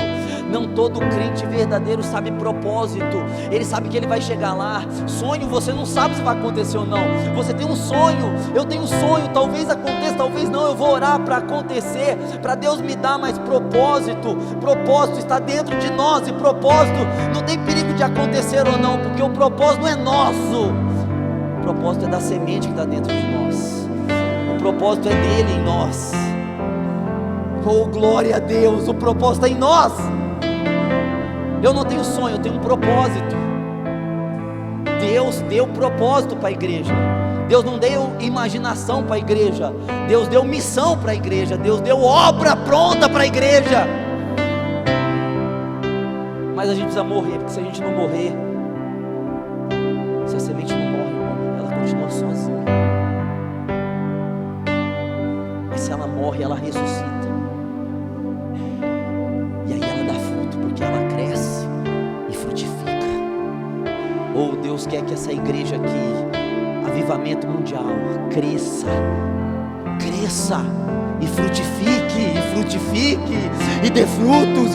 Não todo crente verdadeiro sabe propósito. Ele sabe que ele vai chegar lá. Sonho, você não sabe se vai acontecer ou não. Você tem um sonho, eu tenho um sonho. Talvez aconteça, talvez não. Eu vou orar para acontecer, para Deus me dar mais propósito. Propósito está dentro de nós. E propósito não tem perigo de acontecer ou não, porque o propósito não é nosso. O propósito é da semente que está dentro de nós. O propósito é dele em nós. Oh, glória a Deus, o propósito é em nós. Eu não tenho sonho, eu tenho um propósito. Deus deu propósito para a igreja. Deus não deu imaginação para a igreja. Deus deu missão para a igreja. Deus deu obra pronta para a igreja. Mas a gente precisa morrer, porque se a gente não morrer, se a semente não morre, irmão, ela continua sozinha. Mas se ela morre, ela ressuscita. E aí ela dá fruto, porque ela cresce e frutifica. Oh, Deus quer que essa igreja aqui, Avivamento Mundial, cresça e frutifique, e dê frutos.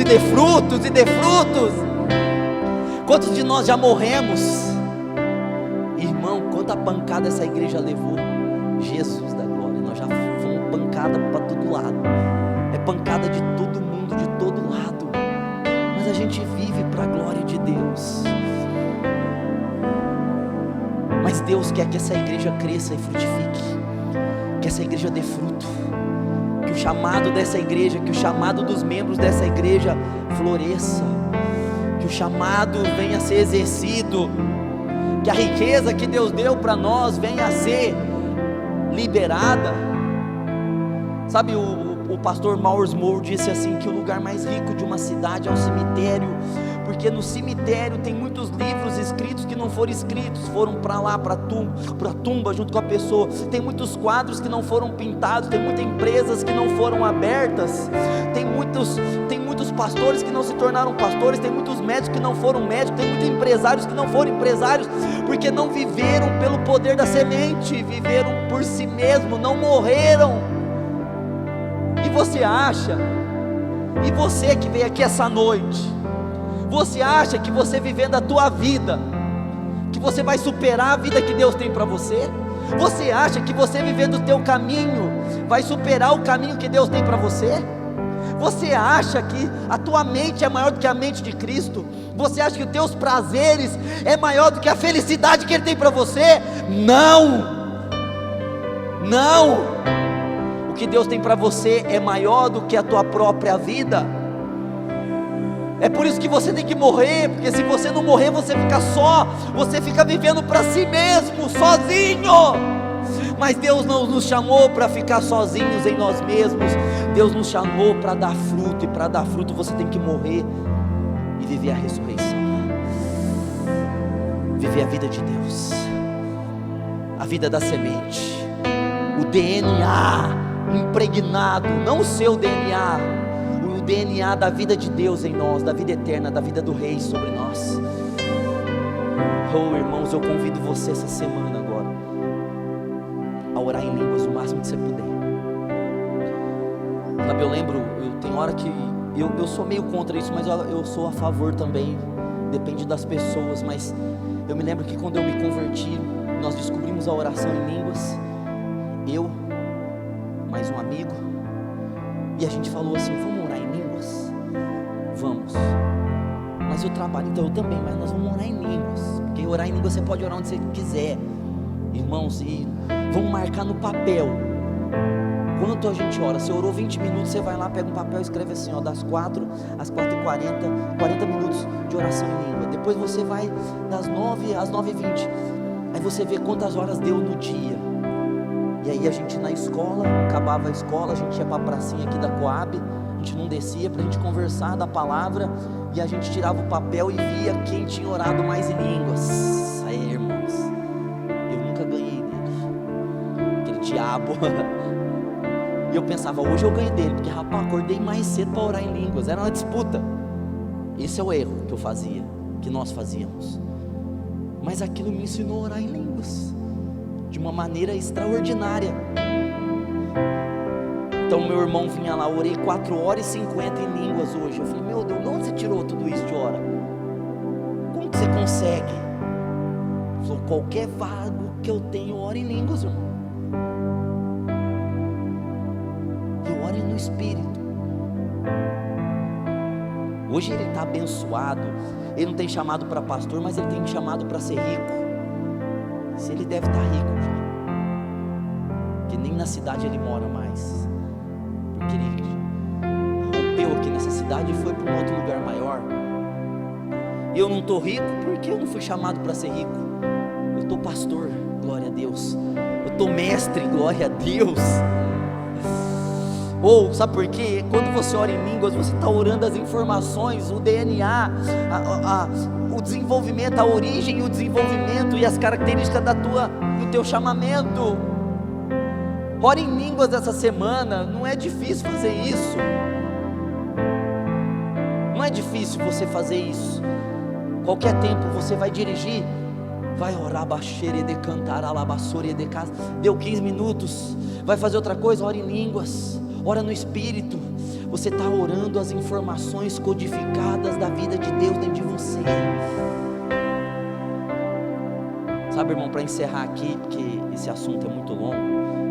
Quantos de nós já morremos? Irmão, quanta pancada essa igreja levou. Jesus da glória, nós já fomos pancada para todo lado. É pancada de todo mundo, de todo lado. Mas a gente vive para a glória de Deus. Mas Deus quer que essa igreja cresça e frutifique, que essa igreja dê fruto, que o chamado dessa igreja, que o chamado dos membros dessa igreja floresça, que o chamado venha a ser exercido, que a riqueza que Deus deu para nós venha a ser liberada. Sabe, o pastor Myers Moore disse assim, que o lugar mais rico de uma cidade é um cemitério, porque no cemitério tem muitos livros escritos que não foram escritos, foram para lá, para a tumba junto com a pessoa. Tem muitos quadros que não foram pintados, tem muitas empresas que não foram abertas, tem muitos pastores que não se tornaram pastores, tem muitos médicos que não foram médicos, tem muitos empresários que não foram empresários, porque não viveram pelo poder da semente, viveram por si mesmo, não morreram. E você acha, e você que veio aqui essa noite, você acha que você vivendo a tua vida, que você vai superar a vida que Deus tem para você? Você acha que você vivendo o teu caminho vai superar o caminho que Deus tem para você? Você acha que a tua mente é maior do que a mente de Cristo? Você acha que os teus prazeres é maior do que a felicidade que Ele tem para você? Não, não. O que Deus tem para você é maior do que a tua própria vida. É por isso que você tem que morrer, porque se você não morrer, você fica só, você fica vivendo para si mesmo, sozinho. Mas Deus não nos chamou para ficar sozinhos em nós mesmos. Deus nos chamou para dar fruto, e para dar fruto você tem que morrer e viver a ressurreição, viver a vida de Deus, a vida da semente, o DNA impregnado, não o seu DNA, o DNA da vida de Deus em nós, da vida eterna, da vida do Rei sobre nós. Oh irmãos, eu convido você essa semana agora a orar em línguas o máximo que você puder. Sabe, eu lembro, tem hora que eu sou meio contra isso, mas eu sou a favor também, depende das pessoas. Mas eu me lembro que quando eu me converti, nós descobrimos a oração em línguas, eu, mais um amigo, e a gente falou assim: vamos orar em línguas? Vamos. Mas eu trabalho, então eu também, mas nós vamos orar em línguas, porque orar em línguas você pode orar onde você quiser, irmãos, e vamos marcar no papel. Quanto a gente ora, você orou 20 minutos, você vai lá, pega um papel e escreve assim, ó, das 4 às 4h40, 40 minutos de oração em língua. Depois você vai das 9 às 9h20, aí você vê quantas horas deu no dia. E aí a gente na escola, acabava a escola, a gente ia para a pracinha aqui da Coab, a gente não descia para a gente conversar da palavra, e a gente tirava o papel e via quem tinha orado mais em línguas. Aí irmãos, eu nunca ganhei dele, aquele diabo. E eu pensava, hoje eu ganhei dele, porque rapaz, acordei mais cedo para orar em línguas, era uma disputa. Esse é o erro que eu fazia, que nós fazíamos. Mas aquilo me ensinou a orar em línguas de uma maneira extraordinária. Então meu irmão vinha lá, orei 4h50 em línguas hoje. Eu falei, meu Deus, de onde você tirou tudo isso de hora? Como que você consegue? Ele falou, qualquer vago que eu tenho, eu oro em línguas, irmão. Eu oro no Espírito. Hoje ele está abençoado. Ele não tem chamado para pastor, mas ele tem chamado para ser rico. Se ele deve estar rico já, porque nem na cidade ele mora mais, porque ele rompeu aqui nessa cidade e foi para um outro lugar maior. Eu não estou rico porque eu não fui chamado para ser rico. Eu estou pastor, glória a Deus. Eu estou mestre, glória a Deus. Ou sabe por quê? Quando você ora em línguas, você está orando as informações, o DNA, o desenvolvimento, a origem e o desenvolvimento e as características do teu chamamento. Ore em línguas essa semana. Não é difícil fazer isso. Não é difícil você fazer isso. Qualquer tempo você vai dirigir, vai orar, baixere de cantar, alabassore de casa. Deu 15 minutos, vai fazer outra coisa, ore em línguas. Ora no Espírito. Você está orando as informações codificadas da vida de Deus dentro de você. Sabe, irmão, para encerrar aqui, porque esse assunto é muito longo,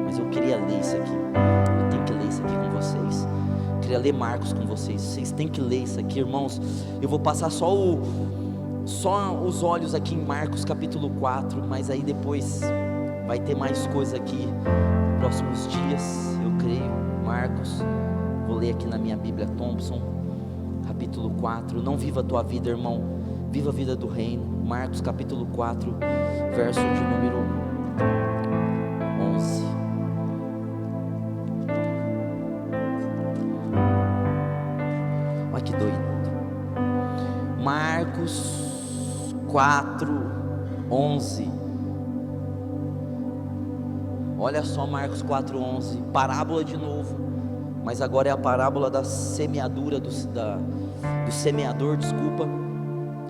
mas eu queria ler isso aqui. Eu tenho que ler isso aqui com vocês. Eu queria ler Marcos com vocês. Vocês têm que ler isso aqui, irmãos. Eu vou passar só os olhos aqui em Marcos capítulo 4, mas aí depois vai ter mais coisa aqui nos próximos dias, eu creio. Marcos, vou ler aqui na minha Bíblia Thompson, capítulo 4. Não viva a tua vida, irmão, Viva a vida do reino. Marcos capítulo 4, verso de número 11. Olha que doido. Marcos 4, 11. Olha só, Marcos 4, 11. Parábola de novo, mas agora é a parábola da semeadura, do semeador, desculpa.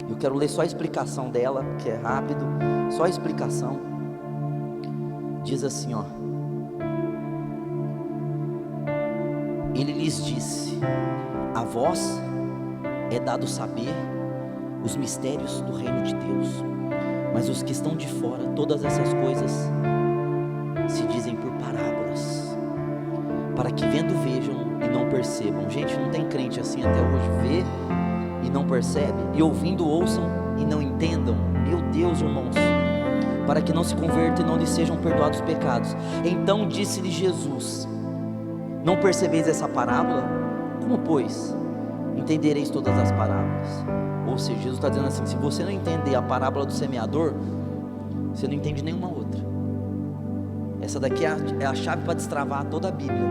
Eu quero ler só a explicação dela, que é rápido, só a explicação. Diz assim, ó: ele lhes disse: a vós é dado saber os mistérios do reino de Deus, mas os que estão de fora, todas essas coisas se dizem por parábolas, para que vendo vejam e não percebam. Gente, não tem crente assim até hoje, vê e não percebe, e ouvindo ouçam e não entendam. Meu Deus, irmãos, para que não se convertam e não lhes sejam perdoados os pecados. Então disse-lhe Jesus: não percebeis essa parábola? Como pois entendereis todas as parábolas? Ou seja, Jesus está dizendo assim: se você não entender a parábola do semeador, você não entende nenhuma outra. Essa daqui é a chave para destravar toda a Bíblia,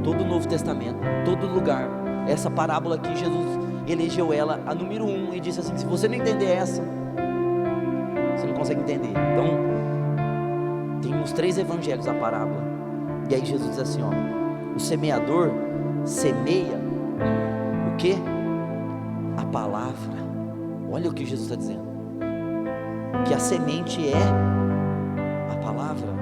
todo o Novo Testamento, todo lugar. Essa parábola aqui, Jesus elegeu ela a número 1 e disse assim: se você não entender essa, você não consegue entender. Então, tem os 3 evangelhos a parábola. E aí Jesus diz assim, ó: o semeador semeia o que? A palavra. Olha o que Jesus está dizendo, que a semente é a palavra.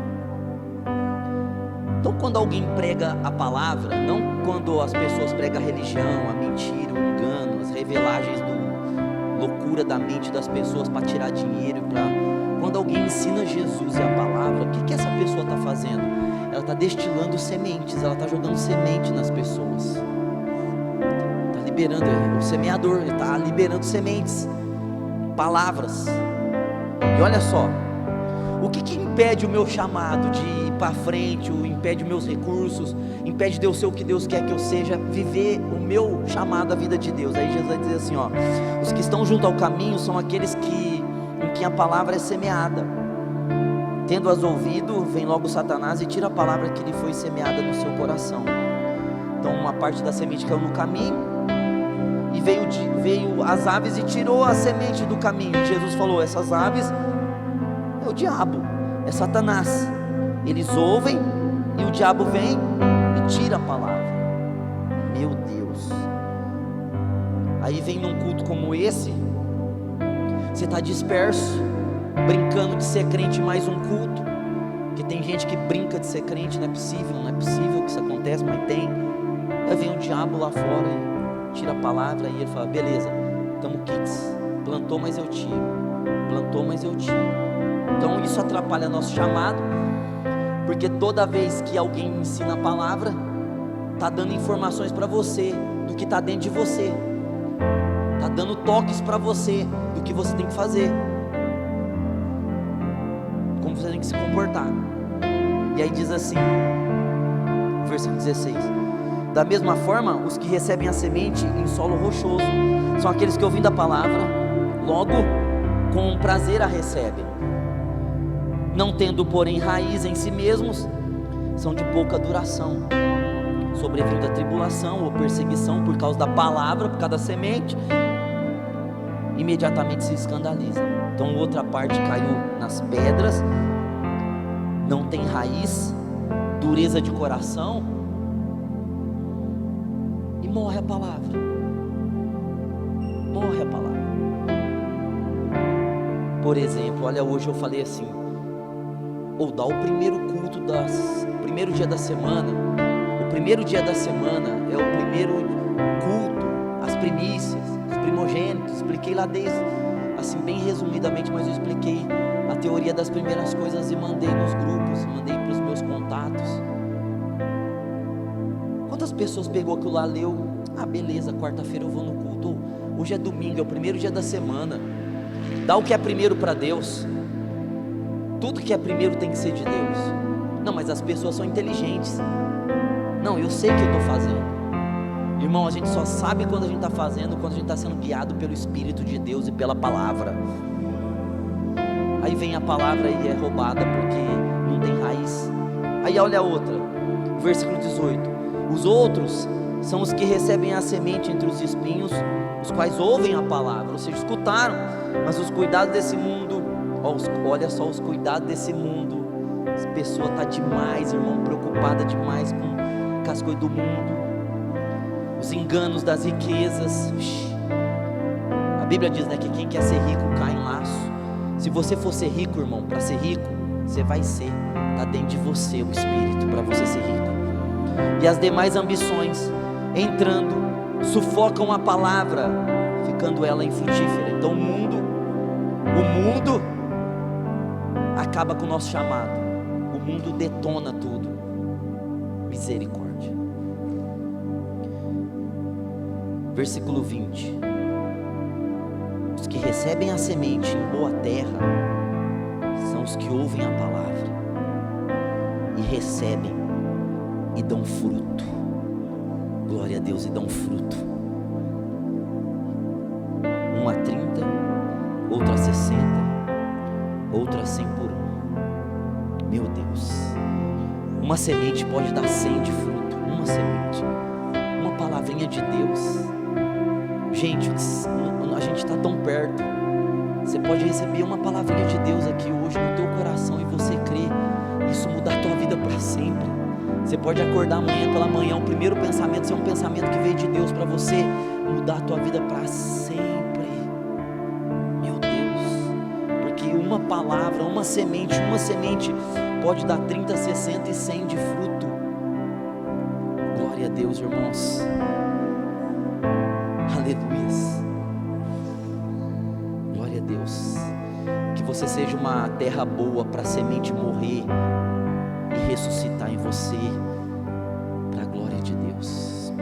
Então, quando alguém prega a palavra, não quando as pessoas pregam a religião, a mentira, o engano, as revelagens loucura da mente das pessoas para tirar dinheiro, quando alguém ensina Jesus e a palavra, o que essa pessoa está fazendo? Ela está destilando sementes, ela está jogando semente nas pessoas, está liberando. O semeador, ele está liberando sementes, palavras. E olha só, o que impede o meu chamado de ir para frente, impede os meus recursos, impede de eu ser o que Deus quer que eu seja, viver o meu chamado, a vida de Deus? Aí Jesus vai dizer assim, ó: os que estão junto ao caminho são aqueles em quem a palavra é semeada. Tendo-as ouvido, vem logo Satanás e tira a palavra que lhe foi semeada no seu coração. Então uma parte da semente caiu no caminho, e veio as aves e tirou a semente do caminho. E Jesus falou: essas aves é o diabo, é Satanás. Eles ouvem e o diabo vem e tira a palavra. Meu Deus. Aí vem num culto como esse, você está disperso, brincando de ser crente em mais um culto, porque tem gente que brinca de ser crente. Não é possível que isso aconteça, mas tem. Aí vem o diabo lá fora e tira a palavra, e ele fala: beleza, estamos quites, plantou mas eu tiro, plantou mas eu tiro. Então isso atrapalha nosso chamado, porque toda vez que alguém ensina a palavra, está dando informações para você do que está dentro de você, está dando toques para você do que você tem que fazer, como você tem que se comportar. E aí diz assim, versículo 16: da mesma forma, os que recebem a semente em solo rochoso são aqueles que, ouvindo a palavra, logo com prazer a recebem, não tendo porém raiz em si mesmos, são de pouca duração. Sobrevindo a tribulação ou perseguição por causa da palavra, por causa da semente, imediatamente se escandalizam. Então outra parte caiu nas pedras, não tem raiz, dureza de coração, e morre a palavra. Morre a palavra. Por exemplo, olha, hoje eu falei assim: ou dá o primeiro culto primeiro dia da semana. O primeiro dia da semana é o primeiro culto, as primícias, os primogênitos. Expliquei lá desde, assim bem resumidamente, mas eu expliquei a teoria das primeiras coisas e mandei nos grupos, mandei para os meus contatos. Quantas pessoas pegou aquilo lá, leu: ah, beleza, quarta-feira eu vou no culto. Hoje é domingo, é o primeiro dia da semana. Dá o que é primeiro para Deus. Tudo que é primeiro tem que ser de Deus. Não, mas as pessoas são inteligentes. Não, eu sei o que eu estou fazendo. Irmão, a gente só sabe quando a gente está fazendo, quando a gente está sendo guiado pelo Espírito de Deus e pela palavra. Aí vem a palavra e é roubada porque não tem raiz. Aí olha a outra, versículo 18: os outros são os que recebem a semente entre os espinhos, os quais ouvem a palavra, ou seja, escutaram, mas os cuidados desse mundo, olha só os cuidados desse mundo. Essa pessoa está demais, irmão, preocupada demais com as coisas do mundo, os enganos das riquezas. A Bíblia diz, né, que quem quer ser rico cai em laço. Se você for ser rico, irmão, para ser rico, você vai ser, está dentro de você o Espírito para você ser rico. E as demais ambições, entrando, sufocam a palavra, ficando ela infrutífera. Então o mundo acaba com o nosso chamado, o mundo detona tudo. Misericórdia. Versículo 20: os que recebem a semente em boa terra são os que ouvem a palavra e recebem e dão fruto. Glória a Deus, e dão fruto. Um a 30, outro a 60, outro a 100 por um. Meu Deus, uma semente pode dar 100 de fruto. Uma semente, uma palavrinha de Deus. Gente, a gente está tão perto. Você pode receber uma palavrinha de Deus aqui hoje no teu coração e você crer, isso mudar a tua vida para sempre. Você pode acordar amanhã pela manhã, o primeiro pensamento ser um pensamento que veio de Deus para você mudar a tua vida para sempre. Meu Deus, porque uma palavra, uma semente pode dar 30, 60 e 100 de fruto. Glória a Deus, irmãos. Aleluias. Glória a Deus. Que você seja uma terra boa para a semente morrer e ressuscitar em você, para a glória de Deus,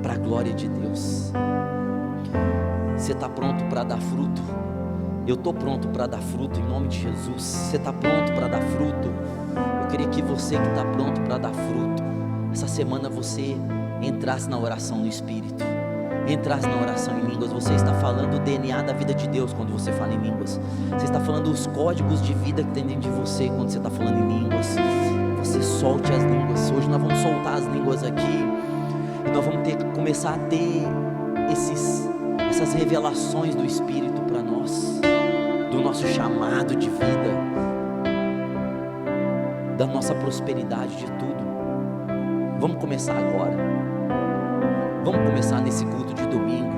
para a glória de Deus. Você está pronto para dar fruto? Eu estou pronto para dar fruto em nome de Jesus. Você está pronto para dar fruto? Eu queria que você que está pronto para dar fruto, essa semana você entrasse na oração no Espírito, entrasse na oração em línguas. Você está falando o DNA da vida de Deus quando você fala em línguas. Você está falando os códigos de vida que tem dentro de você quando você está falando em línguas. Você solte as línguas. Hoje nós vamos soltar as línguas aqui e nós vamos começar a ter essas revelações do Espírito para nós, do nosso chamado de vida, da nossa prosperidade, de tudo. Vamos começar agora. Vamos começar nesse culto de domingo.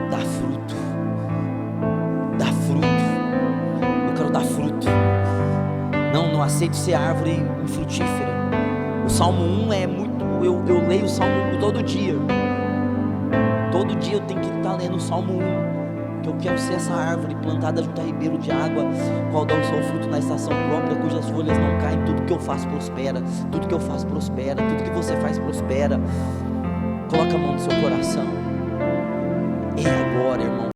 Dá fruto. Dá fruto. Eu quero dar fruto. Não aceito ser árvore infrutífera. O Salmo 1 é muito. Eu leio o Salmo 1 todo dia. Todo dia eu tenho que estar lendo o Salmo 1. Que eu quero ser essa árvore plantada junto a ribeiro de água, qual dá o seu fruto na estação própria, cujas folhas não caem. Tudo que eu faço prospera. Tudo que eu faço prospera. Tudo que você faz prospera. Coloca a mão no seu coração. É agora, irmão.